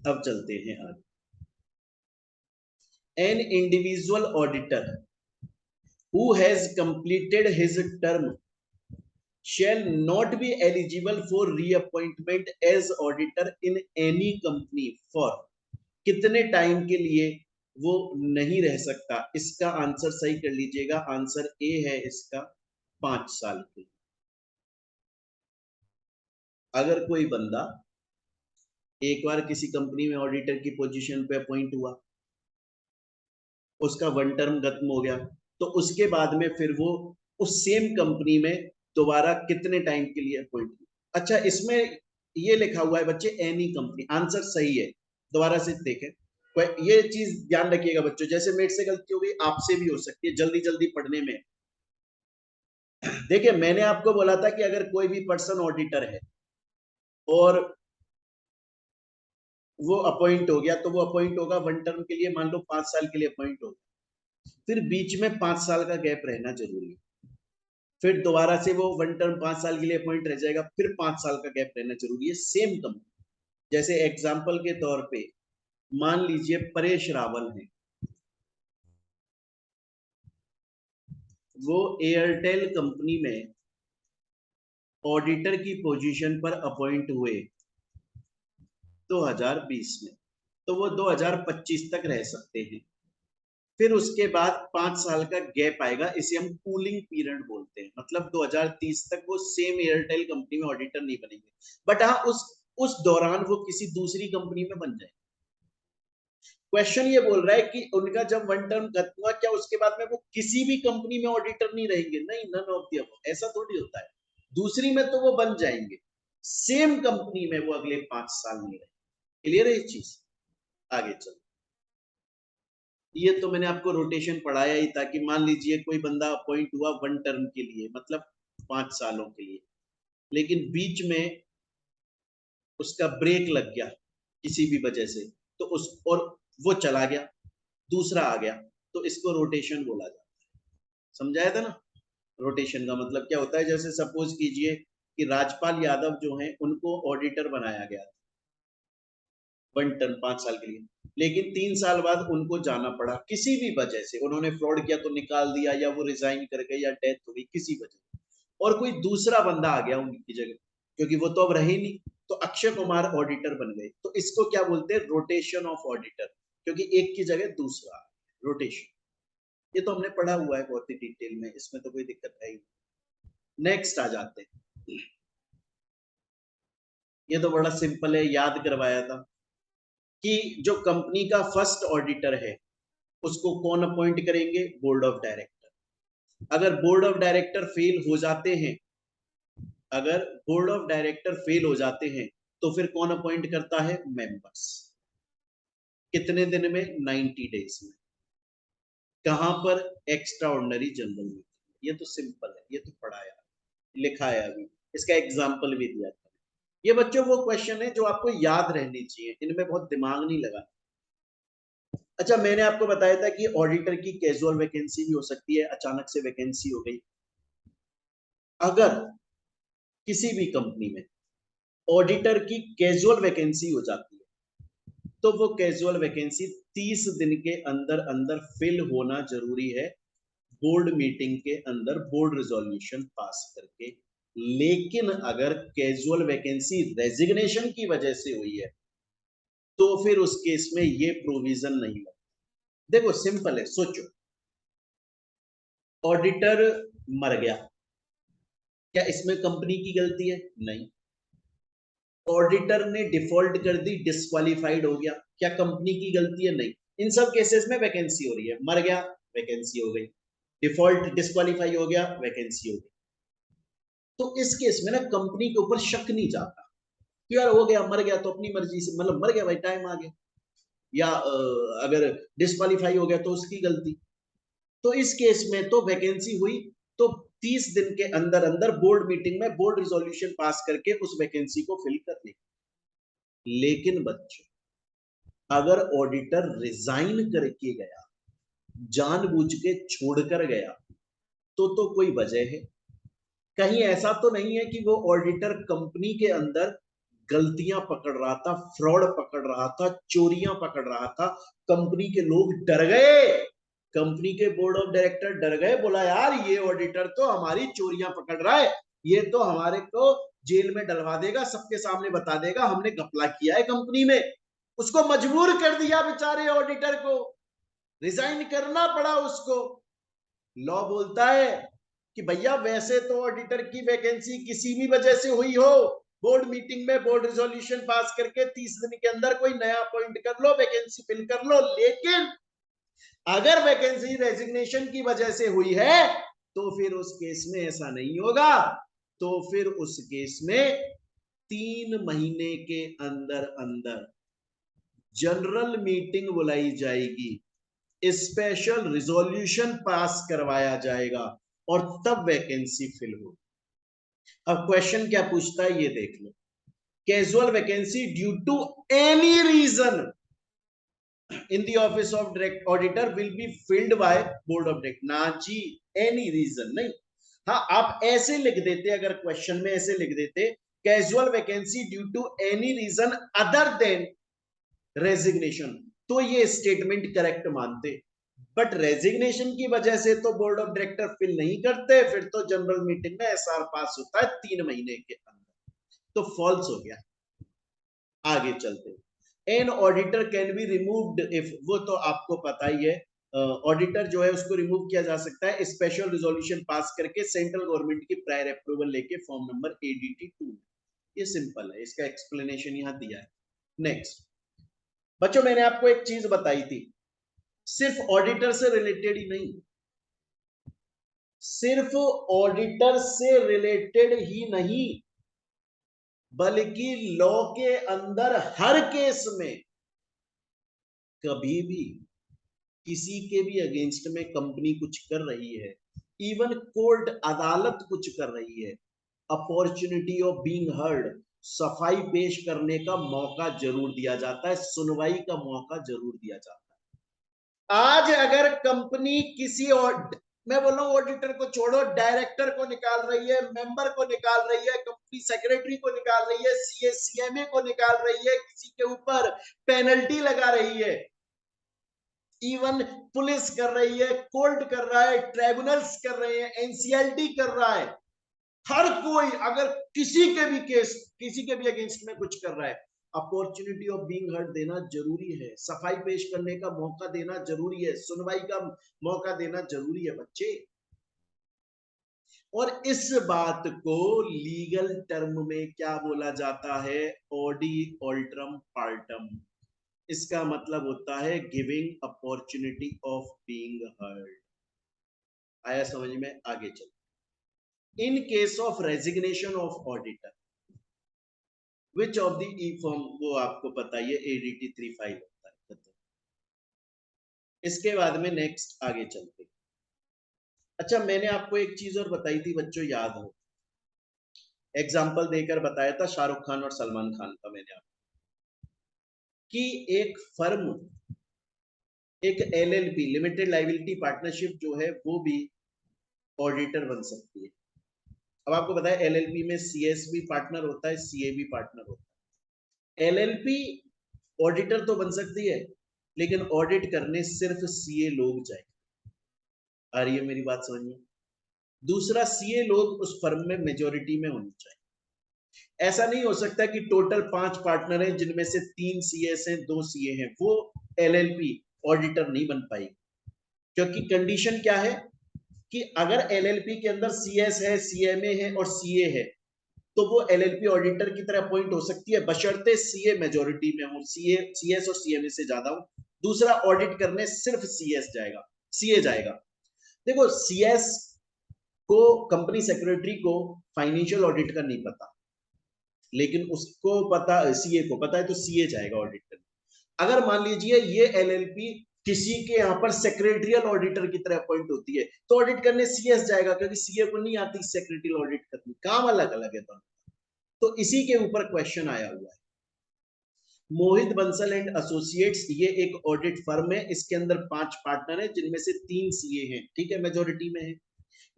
अब चलते हैं आगे। An individual auditor who has completed his term shall not be eligible for reappointment as auditor in any company for कितने टाइम के लिए वो नहीं रह सकता। इसका आंसर सही कर लीजिएगा, आंसर ए है इसका 5 साल के लिए। अगर कोई बंदा एक बार किसी कंपनी में ऑडिटर की पोजीशन पे अपॉइंट हुआ, उसका वन टर्म खत्म हो गया, तो उसके बाद में फिर वो उस सेम कंपनी में दोबारा कितने टाइम के लिए अपॉइंट हुआ। अच्छा इसमें ये लिखा हुआ है बच्चे एनी कंपनी, आंसर सही है। दोबारा से देखें, ये चीज ध्यान रखिएगा बच्चों, जैसे मेरे से गलती हो गई आपसे भी हो सकती है जल्दी जल्दी पढ़ने में। देखिए मैंने आपको बोला था कि अगर कोई भी पर्सन ऑडिटर है और वो अपॉइंट हो गया, तो वो अपॉइंट होगा वन टर्म के लिए, मान लो 5 साल के लिए अपॉइंट होगा, फिर बीच में 5 साल का गैप रहना जरूरी है। फिर दोबारा से वो वन टर्म 5 साल के लिए अपॉइंट रह जाएगा, फिर 5 साल का गैप रहना जरूरी है सेम कंपनी। जैसे एग्जाम्पल के तौर पे मान लीजिए परेश रावल है, वो एयरटेल कंपनी में ऑडिटर की पोजीशन पर अपॉइंट हुए 2020 में, तो वो 2025 तक रह सकते हैं। फिर उसके बाद 5 साल का गैप आएगा, इसे हम कूलिंग पीरियड बोलते हैं, मतलब 2030 तक वो सेम एयरटेल कंपनी में ऑडिटर नहीं बनेंगे, बट हाँ उस दौरान वो किसी दूसरी कंपनी में बन जाए। क्वेश्चन ये बोल रहा है कि उनका जब वन टर्म खत्म हुआ, क्या उसके बाद में वो किसी भी कंपनी में ऑडिटर नहीं रहेंगे? नहीं, नन ऑफ द अबव, ऐसा थोड़ी होता है। दूसरी में तो वो बन जाएंगे, सेम कंपनी में वो अगले 5 साल नहीं रहेंगे। क्लियर है ये चीज? आगे चलो, ये तो मैंने आपको रोटेशन पढ़ाया ही था कि मान लीजिए कोई बंदा अपॉइंट हुआ वन टर्म के लिए, मतलब 5 सालों के लिए, लेकिन बीच में उसका ब्रेक लग गया किसी भी वजह से, तो उस और वो चला गया, दूसरा आ गया, तो इसको रोटेशन बोला जाता है। समझाया था ना? रोटेशन का मतलब क्या होता है, जैसे सपोज कीजिए कि राजपाल यादव जो हैं उनको ऑडिटर बनाया गया वन टर्म 5 साल के लिए, लेकिन 3 साल बाद उनको जाना पड़ा किसी भी वजह से, उन्होंने फ्रॉड किया तो निकाल दिया, या वो रिजाइन कर गए, या डेथ हो गई किसी वजह, और कोई दूसरा बंदा आ गया उनकी जगह, क्योंकि वो तो अब रहे नहीं, तो अक्षय कुमार ऑडिटर बन गए, तो इसको क्या बोलते हैं? रोटेशन ऑफ ऑडिटर, क्योंकि एक की जगह दूसरा, रोटेशन। ये तो हमने पढ़ा हुआ है बहुत ही डिटेल में, इसमें तो कोई दिक्कत है ही। नेक्स्ट आ जाते हैं, ये तो बड़ा सिंपल है, याद करवाया था कि जो कंपनी का फर्स्ट ऑडिटर है उसको कौन अपॉइंट करेंगे? Board of director. अगर बोर्ड ऑफ डायरेक्टर फेल हो जाते हैं, अगर बोर्ड ऑफ डायरेक्टर फेल हो जाते हैं तो फिर कौन अपॉइंट करता है? मेंबर्स। कितने दिन में? 90 डेज में। कहां पर? Extra ordinary general meeting. ये तो सिंपल है, ये तो पढ़ाया लिखा है अभी, इसका एग्जाम्पल भी दिया था। ये बच्चों वो क्वेश्चन है जो आपको याद रहने चाहिए, इनमें बहुत दिमाग नहीं लगा। अच्छा, मैंने आपको बताया था कि ऑडिटर की कैजुअल वैकेंसी भी हो सकती है, अचानक से वैकेंसी हो गई। अगर किसी भी कंपनी में ऑडिटर की कैजुअल वैकेंसी हो जाती है तो वो कैजुअल वैकेंसी 30 दिन के अंदर अंदर फिल होना जरूरी है, बोर्ड मीटिंग के अंदर बोर्ड रिजोल्यूशन पास करके। लेकिन अगर कैजुअल वैकेंसी रेजिग्नेशन की वजह से हुई है तो फिर उस केस में ये प्रोविजन नहीं लगता। देखो सिंपल है, सोचो, ऑडिटर मर गया, क्या इसमें कंपनी की गलती है? नहीं। ऑडिटर ने डिफॉल्ट कर दी, डिस्क्वालिफाइड हो गया, क्या कंपनी की गलती है? नहीं। इन सब केसेस में वैकेंसी हो रही है, मर गया वैकेंसी हो गई, डिफॉल्ट डिस्क्वालीफाई हो गया वैकेंसी हो गई। तो इस केस में ना कंपनी के ऊपर शक नहीं जाता कि यार हो गया, मर गया तो अपनी मर्जी से, मतलब मर गया भाई, टाइम आ गया, या अगर डिस्क्वालीफाई हो गया तो उसकी गलती। तो इस केस में तो वैकेंसी हुई तो 30 दिन के अंदर अंदर बोर्ड मीटिंग में बोर्ड रिजोल्यूशन पास करके उस वैकेंसी को फिल कर ली। लेकिन बच्चों, अगर ऑडिटर रिजाइन करके गया, जानबूझ के छोड़कर गया, तो कोई वजह है? कहीं ऐसा तो नहीं है कि वो ऑडिटर कंपनी के अंदर गलतियां पकड़ रहा था, फ्रॉड पकड़ रहा था, चोरियां पकड़ रहा था, कंपनी के लोग डर गए, कंपनी के बोर्ड ऑफ डायरेक्टर डर गए, बोला यार ये ऑडिटर तो हमारी चोरियां पकड़ रहा है, ये तो हमारे को जेल में डलवा देगा, सबके सामने बता देगा हमने घपला किया है कंपनी में। उसको मजबूर कर दिया बेचारे ऑडिटर को, रिजाइन करना पड़ा उसको। लॉ बोलता है कि भैया वैसे तो ऑडिटर की वैकेंसी किसी भी वजह से हुई हो, बोर्ड मीटिंग में बोर्ड रिजोल्यूशन पास करके 30 दिन के अंदर कोई नया अपॉइंट कर लो, वैकेंसी फिल कर लो। लेकिन अगर वैकेंसी रेजिग्नेशन की वजह से हुई है तो फिर उस केस में ऐसा नहीं होगा। तो फिर उस केस में 3 महीने के अंदर अंदर जनरल मीटिंग बुलाई जाएगी, स्पेशल रिजोल्यूशन पास करवाया जाएगा और तब वैकेंसी फिल हो। अब क्वेश्चन क्या पूछता है ये देख लो। Casual vacancy due to any reason in the office of direct auditor will be filled by board of director. ना जी, एनी रीजन नहीं। हाँ, आप ऐसे लिख देते, अगर क्वेश्चन में ऐसे लिख देते casual vacancy due to any reason other than resignation, तो ये स्टेटमेंट करेक्ट मानते। बट रेजिग्नेशन की वजह से तो बोर्ड ऑफ डायरेक्टर फिल नहीं करते, फिर तो जनरल मीटिंग में एसआर पास होता है 3 महीने के अंदर, तो फॉल्स हो गया। आगे चलते, an auditor can be removed if, वो तो आपको पता ही है, ऑडिटर जो है उसको रिमूव किया जा सकता है स्पेशल रिजोल्यूशन पास करके, सेंट्रल गवर्नमेंट की प्रायर अप्रूवल लेके, फॉर्म नंबर ADT2। ये सिंपल है, इसका एक्सप्लेनेशन यहां दिया है। नेक्स्ट बच्चों, मैंने आपको एक चीज बताई थी, सिर्फ ऑडिटर से रिलेटेड ही नहीं, सिर्फ ऑडिटर से रिलेटेड ही नहीं, बल्कि लॉ के अंदर हर केस में कभी भी किसी के भी अगेंस्ट में कंपनी कुछ कर रही है, इवन कोर्ट अदालत कुछ कर रही है, अपॉर्चुनिटी ऑफ बीइंग हर्ड, सफाई पेश करने का मौका जरूर दिया जाता है, सुनवाई का मौका जरूर दिया जाता है। आज अगर कंपनी किसी और, मैं बोल रहा हूं ऑडिटर को छोड़ो, डायरेक्टर को निकाल रही है, मेंबर को निकाल रही है, कंपनी सेक्रेटरी को निकाल रही है, सीए सीएमए को निकाल रही है, किसी के ऊपर पेनल्टी लगा रही है, इवन पुलिस कर रही है, कोर्ट कर रहा है, ट्राइब्यूनल्स कर रहे हैं, एनसीएलटी कर रहा है, हर कोई अगर किसी के भी केस, किसी के भी अगेंस्ट में कुछ कर रहा है, अपॉर्चुनिटी ऑफ बीइंग हर्ड देना जरूरी है, सफाई पेश करने का मौका देना जरूरी है, सुनवाई का मौका देना जरूरी है बच्चे। और इस बात को लीगल टर्म में क्या बोला जाता है? ऑडी ऑल्ट्रम पार्टम। इसका मतलब होता है giving opportunity of being heard. आया समझ में? आगे चलो। In case of resignation of auditor which of the E form, वो आपको पता ही है, ADT 3 फाइल होता है। इसके बाद में नेक्स्ट आगे चलते। अच्छा, मैंने आपको एक चीज और बताई थी बच्चों, याद हो, एग्जाम्पल देकर बताया था शाहरुख खान और सलमान खान का मैंने आपको, कि एक फर्म, एक LLP लिमिटेड लाइबिलिटी पार्टनरशिप जो है वो भी ऑडिटर बन सकती है। अब आपको पता है LLP में CS भी पार्टनर होता है, CA भी पार्टनर होता है। LLP ऑडिटर तो बन सकती है, लेकिन ऑडिट करने सिर्फ CA लोग जाए। आ रही है मेरी बात समझ में? दूसरा, CA लोग उस फर्म में मेजोरिटी में होने चाहिए। ऐसा नहीं हो सकता कि टोटल 5 पार्टनर हैं जिनमें से 3 CS हैं, 2 CA हैं, वो LLP ऑडिटर नहीं बन पाएगी। क्योंकि कंडीशन क्या है कि अगर LLP के अंदर CS है, CMA है और CA है, तो वो LLP ऑडिटर की तरह अपॉइंट हो सकती है, बशर्ते CA मेजोरिटी में हो, CS और CMA से ज्यादा हो। दूसरा, ऑडिट करने सिर्फ CA जाएगा। देखो, CS को, कंपनी सेक्रेटरी को फाइनेंशियल ऑडिट का नहीं पता, लेकिन उसको पता, CA को पता है, तो CA जाएगा ऑडिट करने। अगर मान लीजिए ये LLP किसी के यहाँ पर सेक्रेटरियल ऑडिटर की तरह अपॉइंट होती है, तो ऑडिट करने CS जाएगा, क्योंकि CA को नहीं आती सेक्रेटरियल ऑडिट करनी, काम अलग अलग है दोनों। तो इसी के ऊपर क्वेश्चन आया हुआ है। मोहित बंसल एंड एसोसिएट्स, ये एक ऑडिट फर्म है, इसके अंदर 5 पार्टनर है जिनमें से 3 CA हैं, ठीक है, मेजोरिटी में है।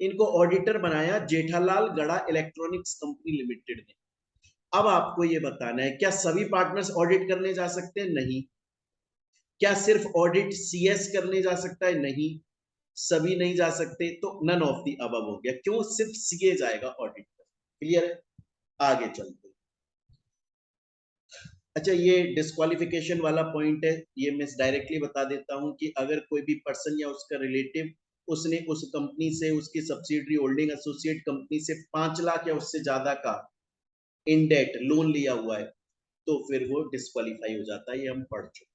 इनको ऑडिटर बनाया जेठालाल गड़ा इलेक्ट्रॉनिक्स कंपनी लिमिटेड ने। अब आपको ये बताना है, क्या सभी पार्टनर्स ऑडिट करने जा सकते हैं? नहीं। क्या सिर्फ ऑडिट CS करने जा सकता है? नहीं, सभी नहीं जा सकते। तो नन ऑफ द अबव हो गया। क्यों सिर्फ CA जाएगा ऑडिट पर? क्लियर है? आगे चलते। अच्छा, ये डिस्क्वालिफिकेशन वाला पॉइंट है, ये मैं डायरेक्टली बता देता हूं कि अगर कोई भी पर्सन या उसका रिलेटिव, उसने उस कंपनी से, उसकी सब्सिडरी होल्डिंग एसोसिएट कंपनी से 5 लाख या उससे ज्यादा का इन डेट लोन लिया हुआ है, तो फिर वो डिस्क्वालीफाई हो जाता है, ये हम पढ़ चुके।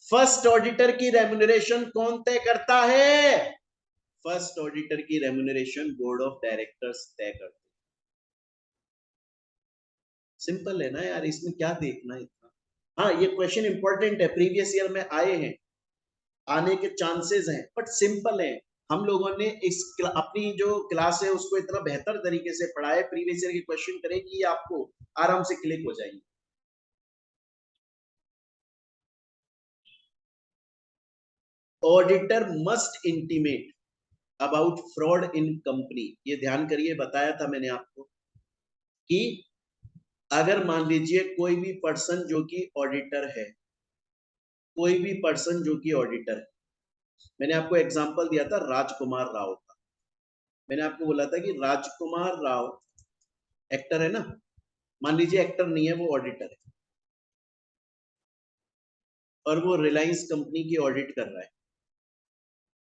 फर्स्ट ऑडिटर की रेम्यूनरेशन कौन तय करता है? फर्स्ट ऑडिटर की रेम्यूनरेशन बोर्ड ऑफ डायरेक्टर्स तय करते हैं। सिंपल है ना यार, इसमें क्या देखना है इतना? हाँ, ये क्वेश्चन इंपॉर्टेंट है, प्रीवियस ईयर में आए हैं, आने के चांसेस हैं, बट सिंपल है। हम लोगों ने अपनी जो क्लास है उसको इतना बेहतर तरीके से पढ़ा है, प्रीवियस ईयर के क्वेश्चन करेंगे, आपको आराम से क्लिक हो जाएंगे। Auditor must intimate about fraud in company, ये ध्यान करिए, बताया था मैंने आपको कि अगर मान लीजिए कोई भी पर्सन जो कि ऑडिटर है, कोई भी पर्सन जो कि ऑडिटर है, मैंने आपको एग्जांपल दिया था राजकुमार राव का। मैंने आपको बोला था कि राजकुमार राव एक्टर है ना, मान लीजिए एक्टर नहीं है, वो ऑडिटर है, और वो रिलायंस कंपनी की ऑडिट कर रहा है,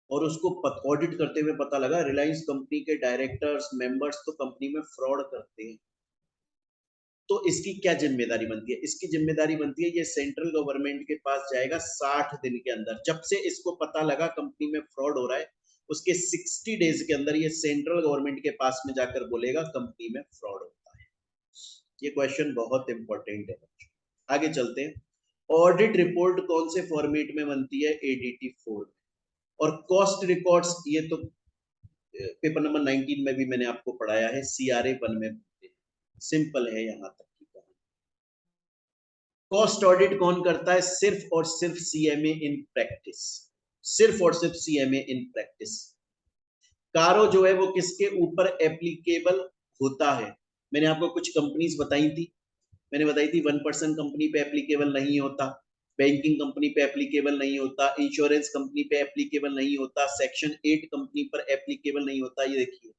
और उसको ऑडिट करते हुए पता लगा रिलायंस कंपनी के डायरेक्टर्स, मेंबर्स तो कंपनी में फ्रॉड करते हैं। तो इसकी क्या जिम्मेदारी बनती है? इसकी जिम्मेदारी बनती है, ये सेंट्रल गवर्नमेंट के पास जाएगा 60 दिन के अंदर, जब से इसको पता लगा कंपनी में फ्रॉड हो रहा है, उसके 60 डेज के अंदर ये सेंट्रल गवर्नमेंट के पास में जाकर बोलेगा कंपनी में फ्रॉड होता है। ये क्वेश्चन बहुत इंपॉर्टेंट है बच्चों। आगे चलते हैं। ऑडिट रिपोर्ट कौन से फॉर्मेट में बनती है? ADT 4 में। और कॉस्ट रिकॉर्ड्स, ये तो पेपर नंबर 19 में भी मैंने आपको पढ़ाया है, CRA 1 में बनते हैं। सिंपल है यहां तक की कहानी। कॉस्ट ऑडिट कौन करता है? सिर्फ और सिर्फ CMA इन प्रैक्टिस, सिर्फ और सिर्फ CMA इन प्रैक्टिस। कारो जो है वो किसके ऊपर एप्लीकेबल होता है? मैंने आपको कुछ कंपनीज बताई थी, मैंने बताई थी 1% कंपनी पे एप्लीकेबल नहीं होता, बैंकिंग कंपनी पे एप्लीकेबल नहीं होता, इंश्योरेंस कंपनी पे एप्लीकेबल नहीं होता, सेक्शन 8 कंपनी पर एप्लीकेबल नहीं होता। ये देखिए,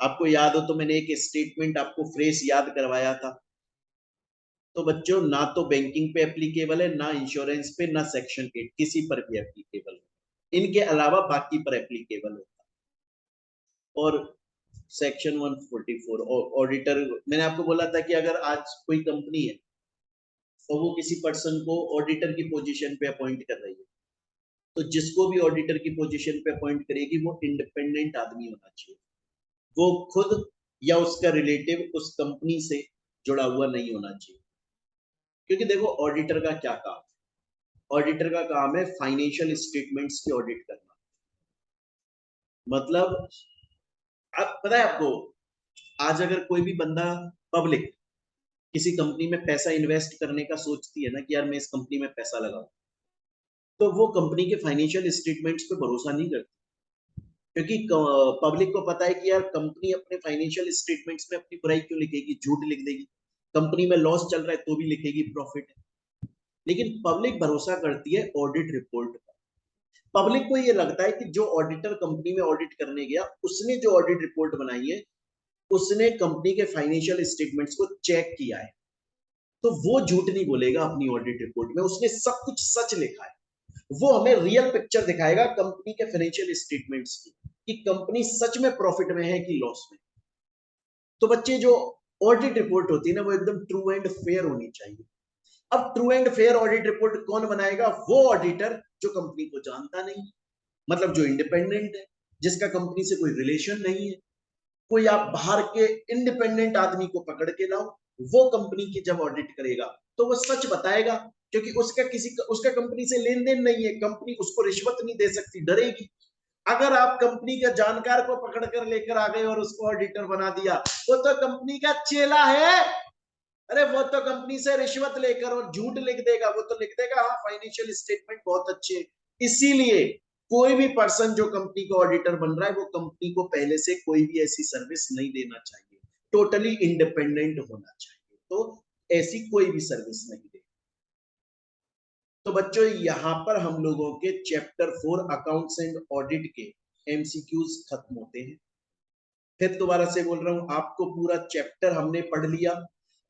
आपको याद हो तो मैंने एक स्टेटमेंट आपको फ्रेश याद करवाया था। तो बच्चों, ना तो बैंकिंग पे एप्लीकेबल है, ना इंश्योरेंस पे, ना सेक्शन 8, किसी पर भी एप्लीकेबल है। इनके अलावा बाकी पर एप्लीकेबल होता है। और सेक्शन 144 ऑडिटर, मैंने आपको बोला था कि अगर आज कोई कंपनी है और वो किसी पर्सन को ऑडिटर की पोजीशन पे अपॉइंट कर रही है, तो जिसको भी ऑडिटर की पोजीशन पे अपॉइंट करेगी वो इंडिपेंडेंट आदमी होना चाहिए। वो खुद या उसका रिलेटिव उस कंपनी से जुड़ा हुआ नहीं होना चाहिए। क्योंकि देखो ऑडिटर का क्या काम है, ऑडिटर का काम है फाइनेंशियल स्टेटमेंट्स की ऑडिट करना। मतलब अब पता है आपको, आज अगर कोई भी बंदा पब्लिक किसी कंपनी में पैसा इन्वेस्ट करने का सोचती है ना कि यार मैं इस कंपनी में पैसा लगाऊं, तो वो कंपनी के फाइनेंशियल स्टेटमेंट्स पे भरोसा नहीं करती। क्योंकि पब्लिक को पता है कि यार कंपनी अपने फाइनेंशियल स्टेटमेंट्स में अपनी बुराई क्यों लिखेगी, झूठ लिख देगी। कंपनी में लॉस चल रहा है तो भी लिखेगी प्रॉफिट है। लेकिन पब्लिक भरोसा करती है ऑडिट रिपोर्ट पर। पब्लिक को ये लगता है कि जो ऑडिटर कंपनी में ऑडिट करने गया उसने जो ऑडिट रिपोर्ट बनाई है, उसने कंपनी के फाइनेंशियल स्टेटमेंट्स को चेक किया है, तो वो झूठ नहीं बोलेगा अपनी ऑडिट रिपोर्ट में, उसने सब कुछ सच लिखा है। वो हमें रियल पिक्चर दिखाएगा कंपनी के फाइनेंशियल स्टेटमेंट्स की, कि कंपनी सच में प्रॉफिट में है कि लॉस में। तो बच्चे जो ऑडिट रिपोर्ट होती है ना, वो एकदम ट्रू एंड फेयर होनी चाहिए। अब true and fair audit report कौन बनाएगा? वो ऑडिटर जो कंपनी को जानता नहीं, मतलब जो इंडिपेंडेंट है, जिसका कंपनी से कोई रिलेशन नहीं है। कोई आप बाहर के इंडिपेंडेंट आदमी को पकड़ के लाओ, वो कंपनी की जब ऑडिट करेगा तो वो सच बताएगा। क्योंकि उसका कंपनी से लेन देन नहीं है, कंपनी उसको रिश्वत नहीं दे सकती, डरेगी। अगर आप कंपनी के जानकार को पकड़ कर लेकर आ गए और उसको ऑडिटर बना दिया, वो तो कंपनी का चेला है। अरे वो तो कंपनी से रिश्वत लेकर और झूठ लिख देगा, वो तो लिख देगा हाँ फाइनेंशियल स्टेटमेंट बहुत अच्छे। इसीलिए कोई भी पर्सन जो कंपनी का ऑडिटर बन रहा है, वो कंपनी को पहले से कोई भी ऐसी सर्विस नहीं देना चाहिए, टोटली इंडिपेंडेंट होना चाहिए। तो ऐसी कोई भी सर्विस नहीं दे। तो बच्चों यहाँ पर हम लोगों के चैप्टर 4 अकाउंट्स एंड ऑडिट के एमसीक्यूज खत्म होते हैं। फिर दोबारा से बोल रहा हूं, आपको पूरा चैप्टर हमने पढ़ लिया,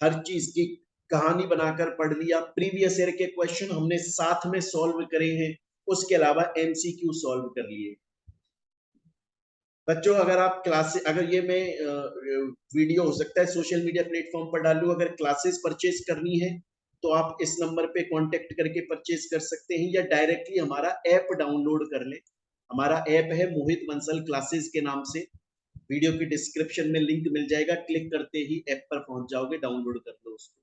हर चीज की कहानी बनाकर पढ़ लिया। प्रीवियस ईयर के क्वेश्चन हमने साथ में सॉल्व करे हैं, उसके अलावा एमसीक्यू सॉल्व कर लिए। बच्चों अगर आप क्लास, अगर ये मैं वीडियो हो सकता है सोशल मीडिया प्लेटफॉर्म पर डालूं, अगर क्लासेस परचेज करनी है तो आप इस नंबर पे कांटेक्ट करके परचेज कर सकते हैं, या डायरेक्टली हमारा ऐप डाउनलोड कर ले। हमारा ऐप है मोहित बंसल क्लासेस के नाम से, वीडियो की डिस्क्रिप्शन में लिंक मिल जाएगा, क्लिक करते ही ऐप पर पहुंच जाओगे, डाउनलोड कर लो उसको।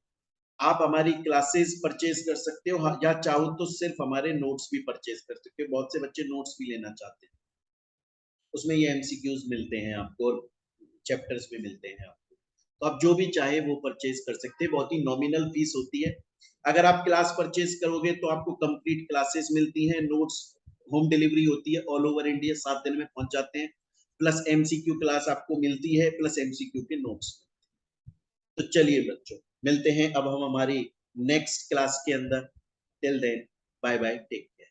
आप हमारी क्लासेस परचेज कर सकते हो, या चाहो तो सिर्फ हमारे नोट्स भी परचेज कर सकते हो, बहुत से बच्चे नोट्स भी लेना चाहते हैं, उसमें ये एमसीक्यूज मिलते हैं आपको और चैप्टर्स भी मिलते हैं आपको। तो आप जो भी चाहे वो परचेज कर सकते हैं, बहुत ही नॉमिनल फीस होती है। अगर आप क्लास परचेज करोगे तो आपको कंप्लीट क्लासेस मिलती हैं, नोट्स होम डिलीवरी होती है, ऑल ओवर इंडिया 7 दिन में पहुंच जाते हैं, प्लस एमसीक्यू क्लास आपको मिलती है, प्लस एमसीक्यू के नोट्स। तो चलिए बच्चों, मिलते हैं अब हम हमारी नेक्स्ट क्लास के अंदर। Till then, bye bye, take care.